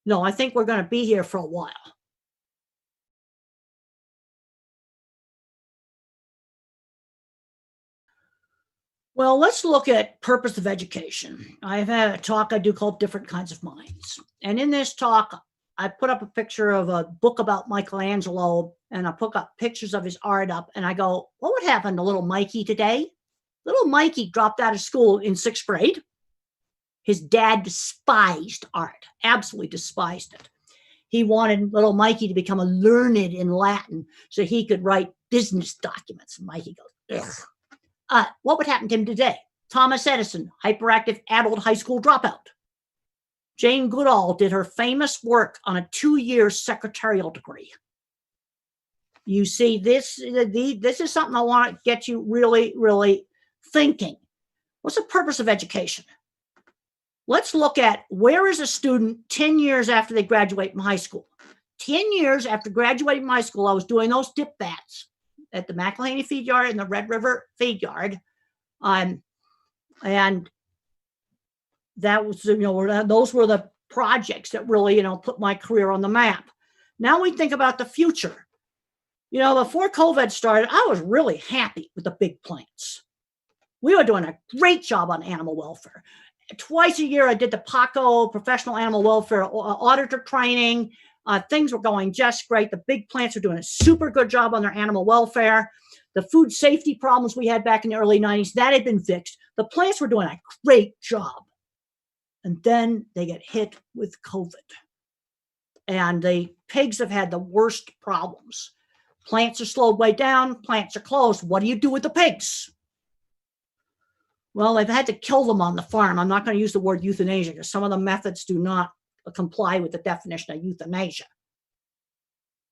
No, I think we're going to be here for a while. Well, let's look at purpose of education. I've had a talk I do called Different Kinds of Minds. And in this talk, I put up a picture of a book about Michelangelo, and I put up pictures of his art up, and I go, what would happen to little Mikey today? Little Mikey dropped out of school in 6th grade. His dad despised art, absolutely despised it. He wanted little Mikey to become a learned in Latin so he could write business documents. And Mikey goes, ugh. What would happen to him today? Thomas Edison, hyperactive adult high school dropout. Jane Goodall did her famous work on a 2-year secretarial degree. You see, this is something I want to get you really, really thinking. What's the purpose of education? Let's look at where is a student 10 years after they graduate from high school. 10 years after graduating from high school, I was doing those dip bats at the McElhaney Feed Yard and the Red River Feed Yard. And that was, those were the projects that really, put my career on the map. Now we think about the future. Before COVID started, I was really happy with the big plants. We were doing a great job on animal welfare. Twice a year, I did the PACO, Professional Animal Welfare Auditor Training. Things were going just great. The big plants were doing a super good job on their animal welfare. The food safety problems we had back in the early 90s, that had been fixed. The plants were doing a great job. And then they get hit with COVID. And the pigs have had the worst problems. Plants are slowed way down, plants are closed. What do you do with the pigs? Well, they've had to kill them on the farm. I'm not going to use the word euthanasia because some of the methods do not comply with the definition of euthanasia.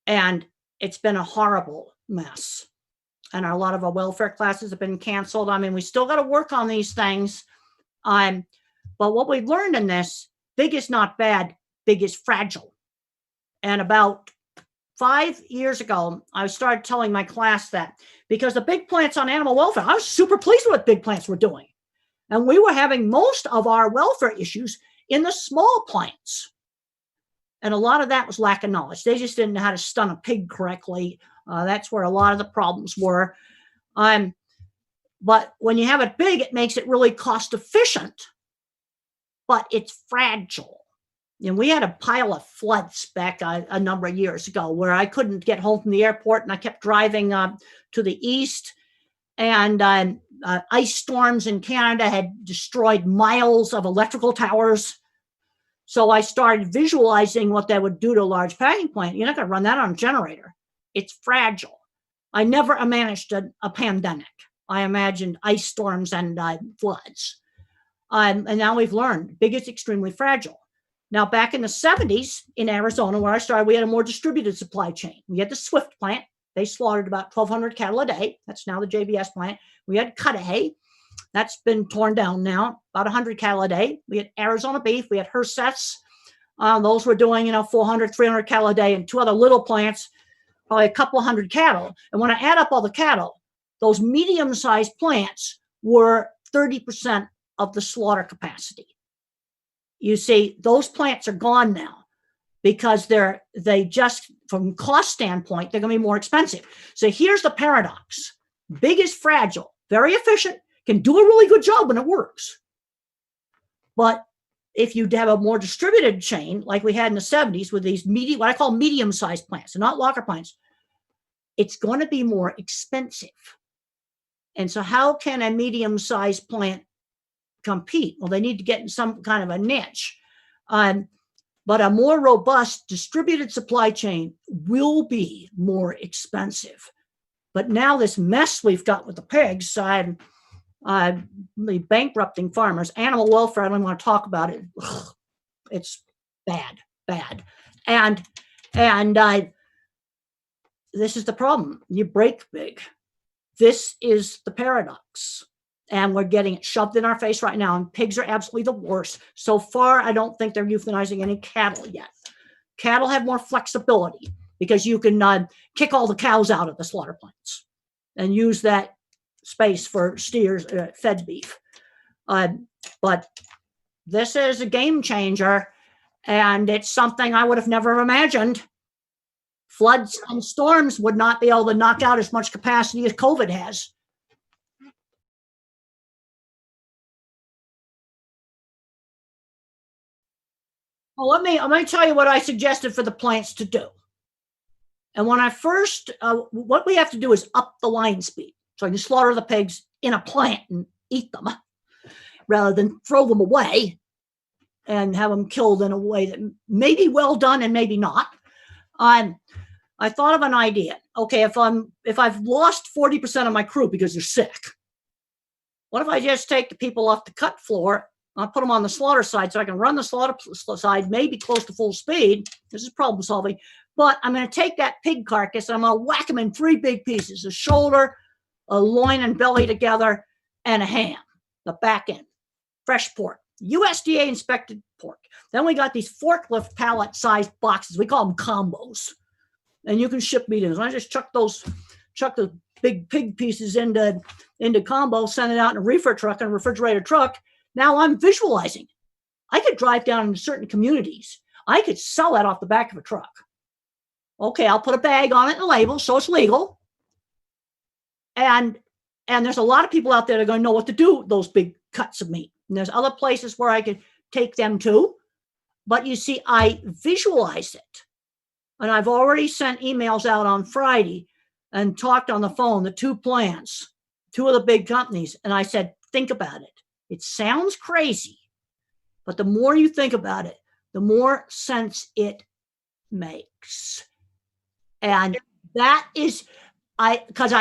And it's been a horrible mess. And a lot of our welfare classes have been canceled. I mean, we still got to work on these things. But what we've learned in this, big is not bad, big is fragile. And about 5 years ago, I started telling my class that because the big plants on animal welfare, I was super pleased with what big plants were doing. And we were having most of our welfare issues in the small plants. And a lot of that was lack of knowledge. They just didn't know how to stun a pig correctly. That's where a lot of the problems were. But when you have it big, it makes it really cost efficient, but it's fragile. And we had a pile of floods back a number of years ago where I couldn't get home from the airport, and I kept driving to the east. And ice storms in Canada had destroyed miles of electrical towers. So I started visualizing what that would do to a large packing plant. You're not going to run that on a generator. It's fragile. I never managed a pandemic. I imagined ice storms and floods. And now we've learned big is extremely fragile. Now, back in the 70s in Arizona, where I started, we had a more distributed supply chain. We had the Swift plant. They slaughtered about 1,200 cattle a day. That's now the JBS plant. We had Cudahy. That's been torn down now, about 100 cattle a day. We had Arizona beef. We had Herseths. Those were doing, 400, 300 cattle a day, and 2 other little plants, probably a couple of hundred cattle. And when I add up all the cattle, those medium-sized plants were 30% of the slaughter capacity. You see, those plants are gone now because they just, from cost standpoint, they're going to be more expensive. So here's the paradox. Big is fragile. very efficient, can do a really good job when it works. But if you have a more distributed chain, like we had in the 70s with these what I call medium-sized plants, and not Walker plants, it's going to be more expensive. And so how can a medium-sized plant compete? Well, they need to get in some kind of a niche. But a more robust distributed supply chain will be more expensive. But now this mess we've got with the pigs, the bankrupting farmers, animal welfare, I don't want to talk about it. Ugh, it's bad. And this is the problem. You break big. This is the paradox. And we're getting it shoved in our face right now. And pigs are absolutely the worst. So far, I don't think they're euthanizing any cattle yet. Cattle have more flexibility because you can kick all the cows out of the slaughter plants and use that space for steers, fed beef. But this is a game changer, and it's something I would have never imagined. Floods and storms would not be able to knock out as much capacity as COVID has. Well, let me tell you what I suggested for the plants to do. And when I first, what we have to do is up the line speed. So you slaughter the pigs in a plant and eat them rather than throw them away and have them killed in a way that may be well done and maybe not. I thought of an idea. Okay, if I've lost 40% of my crew because they're sick, what if I just take the people off the cut floor? I'll put them on the slaughter side so I can run the slaughter side maybe close to full speed. This is problem solving. But I'm going to take that pig carcass and I'm going to whack them in 3 big pieces: a shoulder, a loin and belly together, and a ham, the back end. Fresh pork, USDA inspected pork. Then we got these forklift pallet sized boxes. We call them combos. And you can ship meat in. So I just chuck the big pig pieces into combo, send it out in a reefer truck and a refrigerator truck. Now I'm visualizing. I could drive down into certain communities. I could sell that off the back of a truck. Okay, I'll put a bag on it and a label so it's legal. And there's a lot of people out there that are going to know what to do with those big cuts of meat. And there's other places where I could take them to. But you see, I visualized it. And I've already sent emails out on Friday and talked on the phone, the 2 plants, 2 of the big companies. And I said, think about it. It sounds crazy, but the more you think about it, the more sense it makes. And that is, there's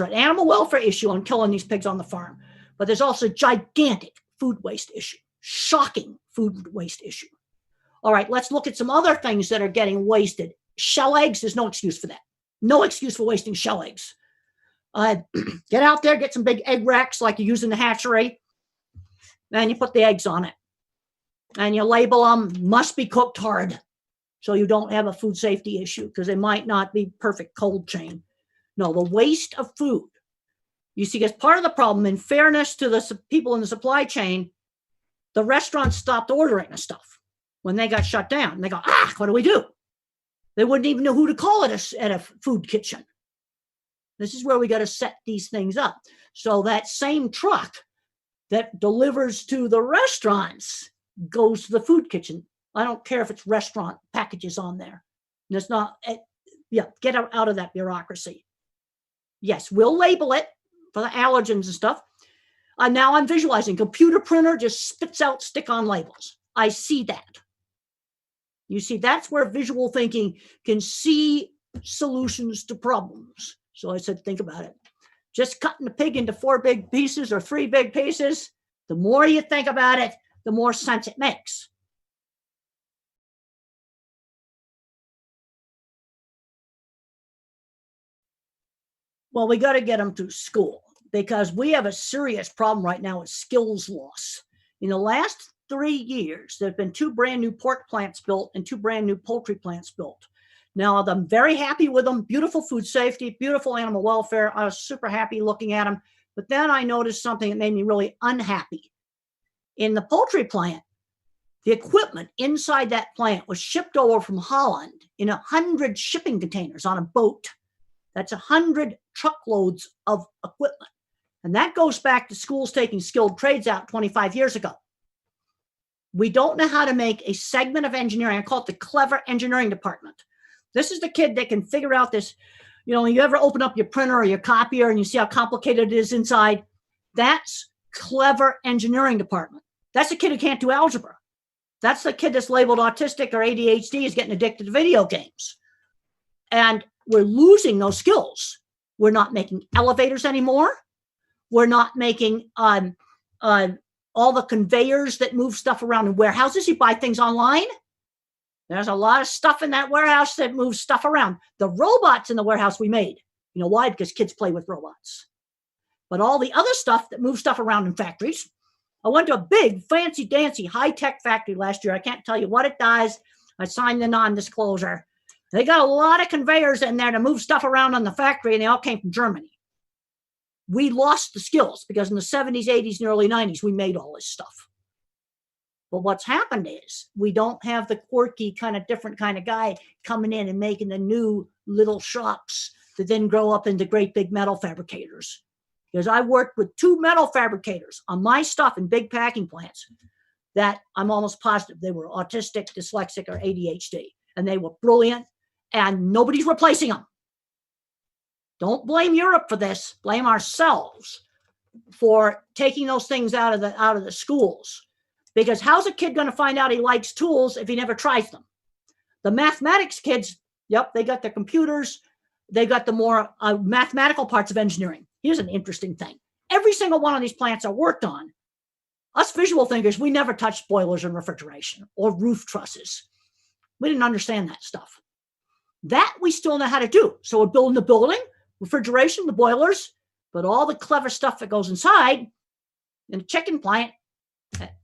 an animal welfare issue on killing these pigs on the farm, but there's also a gigantic food waste issue, shocking food waste issue. All right, let's look at some other things that are getting wasted. Shell eggs, there's no excuse for that. No excuse for wasting shell eggs. Get out there, get some big egg racks like you use in the hatchery, and you put the eggs on it. And you label them, must be cooked hard, so you don't have a food safety issue because they might not be perfect cold chain. No, the waste of food. You see, as part of the problem, in fairness to the people in the supply chain, the restaurants stopped ordering the stuff when they got shut down. They go, what do we do? They wouldn't even know who to call at a food kitchen. This is where we got to set these things up. So that same truck that delivers to the restaurants goes to the food kitchen. I don't care if it's restaurant packages on there. It's not, get out of that bureaucracy. Yes, we'll label it for the allergens and stuff. Now I'm visualizing. Computer printer just spits out stick-on labels. I see that. You see, that's where visual thinking can see solutions to problems. So I said, think about it. Just cutting the pig into 4 big pieces or 3 big pieces, the more you think about it, the more sense it makes. Well, we got to get them through school because we have a serious problem right now with skills loss. In the last 3 years, there have been 2 brand new pork plants built and 2 brand new poultry plants built. Now, I'm very happy with them. Beautiful food safety, beautiful animal welfare. I was super happy looking at them. But then I noticed something that made me really unhappy. In the poultry plant, the equipment inside that plant was shipped over from Holland in 100 shipping containers on a boat. That's 100 truckloads of equipment. And that goes back to schools taking skilled trades out 25 years ago. We don't know how to make a segment of engineering. I call it the clever engineering department. This is the kid that can figure out this. You know, when you ever open up your printer or your copier and you see how complicated it is inside, that's clever engineering department. That's the kid who can't do algebra. That's the kid that's labeled autistic or ADHD is getting addicted to video games. And we're losing those skills. We're not making elevators anymore. We're not making all the conveyors that move stuff around in warehouses. You buy things online. There's a lot of stuff in that warehouse that moves stuff around. The robots in the warehouse we made. You know why? Because kids play with robots. But all the other stuff that moves stuff around in factories. I went to a big, fancy, dancy, high-tech factory last year. I can't tell you what it does. I signed the non-disclosure. They got a lot of conveyors in there to move stuff around in the factory, and they all came from Germany. We lost the skills because in the 70s, 80s, and early 90s, we made all this stuff. But what's happened is we don't have the quirky kind of different kind of guy coming in and making the new little shops that then grow up into great big metal fabricators. Because I worked with 2 metal fabricators on my stuff in big packing plants that I'm almost positive they were autistic, dyslexic, or ADHD. And they were brilliant, and nobody's replacing them. Don't blame Europe for this. Blame ourselves for taking those things out of the schools. Because how's a kid going to find out he likes tools if he never tries them? The mathematics kids, yep, they got their computers. They got the more mathematical parts of engineering. Here's an interesting thing. Every single one of these plants I worked on, us visual thinkers, we never touched boilers and refrigeration or roof trusses. We didn't understand that stuff. That we still know how to do. So we're building the building, refrigeration, the boilers, but all the clever stuff that goes inside in a chicken plant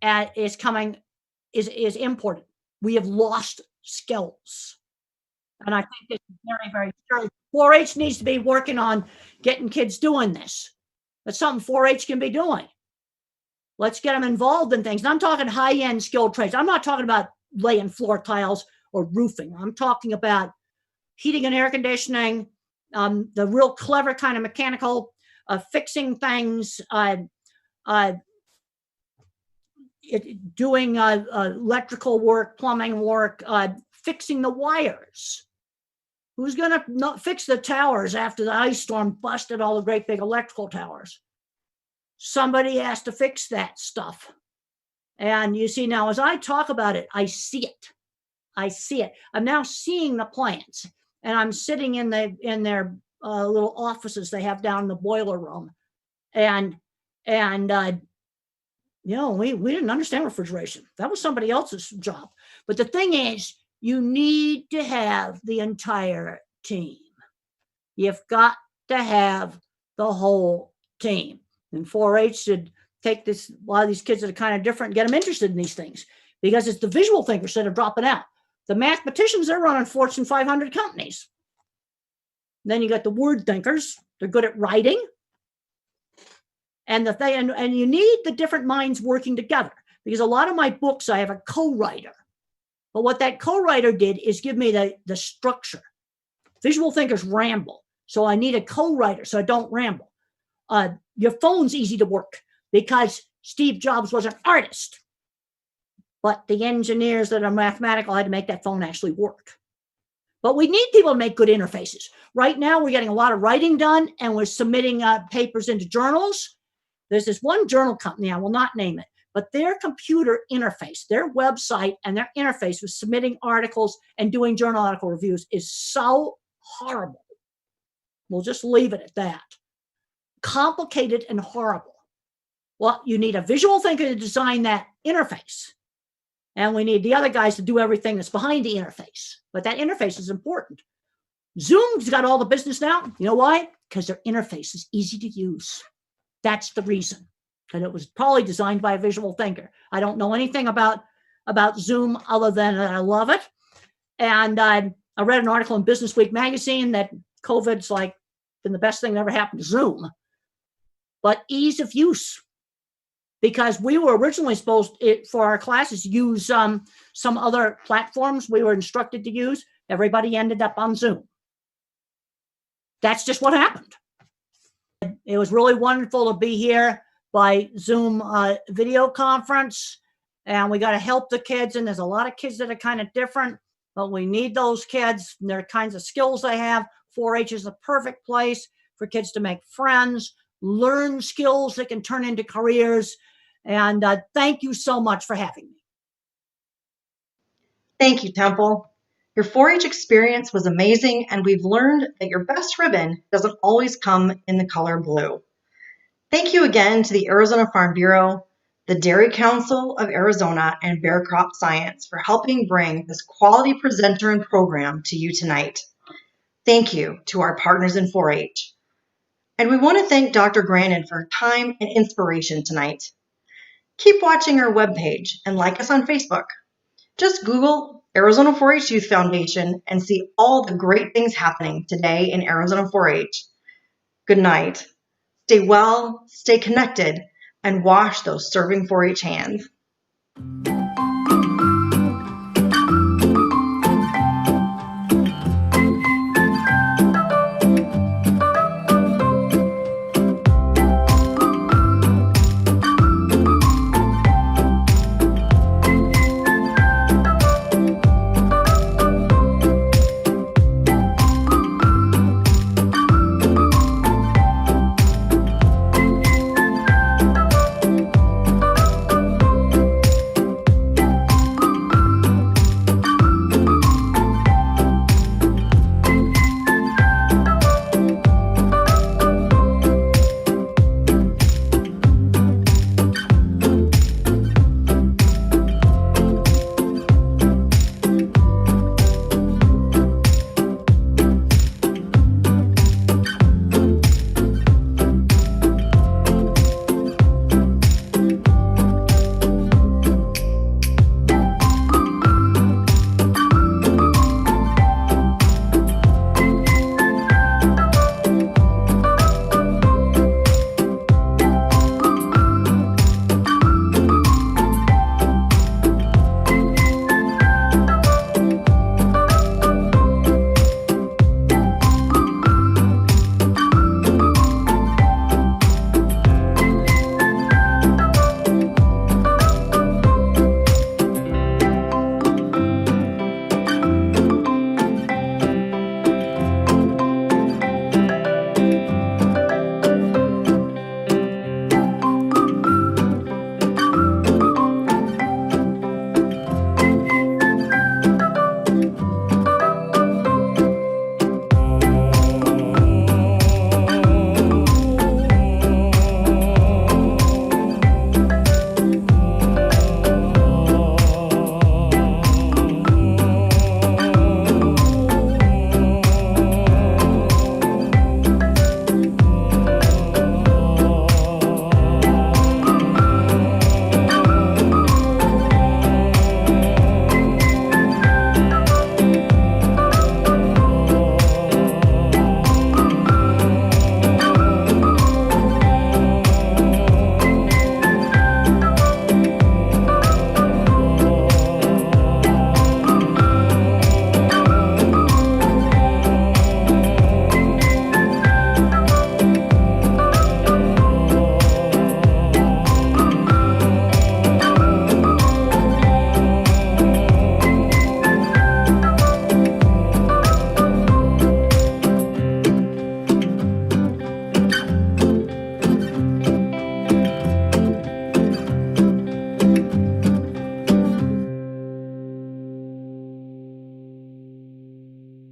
is imported. We have lost skills. And I think it's very, very true. 4-H needs to be working on getting kids doing this. That's something 4-H can be doing. Let's get them involved in things. And I'm talking high-end skilled trades. I'm not talking about laying floor tiles or roofing. I'm talking about heating and air conditioning, the real clever kind of mechanical, fixing things, doing electrical work, plumbing work, fixing the wires. Who's going to not fix the towers after the ice storm busted all the great big electrical towers? Somebody has to fix that stuff. And you see, now as I talk about it, I see it. I see it. I'm now seeing the plants, and I'm sitting in their little offices they have down in the boiler room. And you know, we didn't understand refrigeration. That was somebody else's job. But the thing is, you need to have the entire team. You've got to have the whole team. And 4-H should take this, a lot of these kids that are kind of different, get them interested in these things, because it's the visual thinkers that are dropping out. The mathematicians, they're running Fortune 500 companies. Then you got the word thinkers. They're good at writing. And the thing, and you need the different minds working together, because a lot of my books, I have a co-writer. But what that co-writer did is give me the structure. Visual thinkers ramble. So I need a co-writer so I don't ramble. Your phone's easy to work because Steve Jobs was an artist. But the engineers that are mathematical had to make that phone actually work. But we need people to make good interfaces. Right now, we're getting a lot of writing done, and we're submitting papers into journals. There's this one journal company, I will not name it, but their computer interface, their website and their interface with submitting articles and doing journal article reviews is so horrible. We'll just leave it at that. Complicated and horrible. Well, you need a visual thinker to design that interface. And we need the other guys to do everything that's behind the interface. But that interface is important. Zoom's got all the business now. You know why? Because their interface is easy to use. That's the reason. And it was probably designed by a visual thinker. I don't know anything about Zoom other than that I love it. And I read an article in Business Week magazine that COVID's like been the best thing that ever happened to Zoom. But ease of use. Because we were originally supposed to, for our classes, use some other platforms we were instructed to use. Everybody ended up on Zoom. that's just what happened. It was really wonderful to be here by Zoom video conference, and we got to help the kids. And there's a lot of kids that are kind of different, but we need those kids and their kinds of skills they have. 4-H is the perfect place for kids to make friends, learn skills that can turn into careers. And thank you so much for having me. Thank you, Temple. Your 4-H experience was amazing, and we've learned that your best ribbon doesn't always come in the color blue. Thank you again to the Arizona Farm Bureau, the Dairy Council of Arizona, and Bear Crop Science for helping bring this quality presenter and program to you tonight. Thank you to our partners in 4-H. And we want to thank Dr. Grandin for her time and inspiration tonight. Keep watching our webpage and like us on Facebook. Just Google Arizona 4-H Youth Foundation and see all the great things happening today in Arizona 4-H. Good night. Stay well, stay connected, and wash those serving 4-H hands.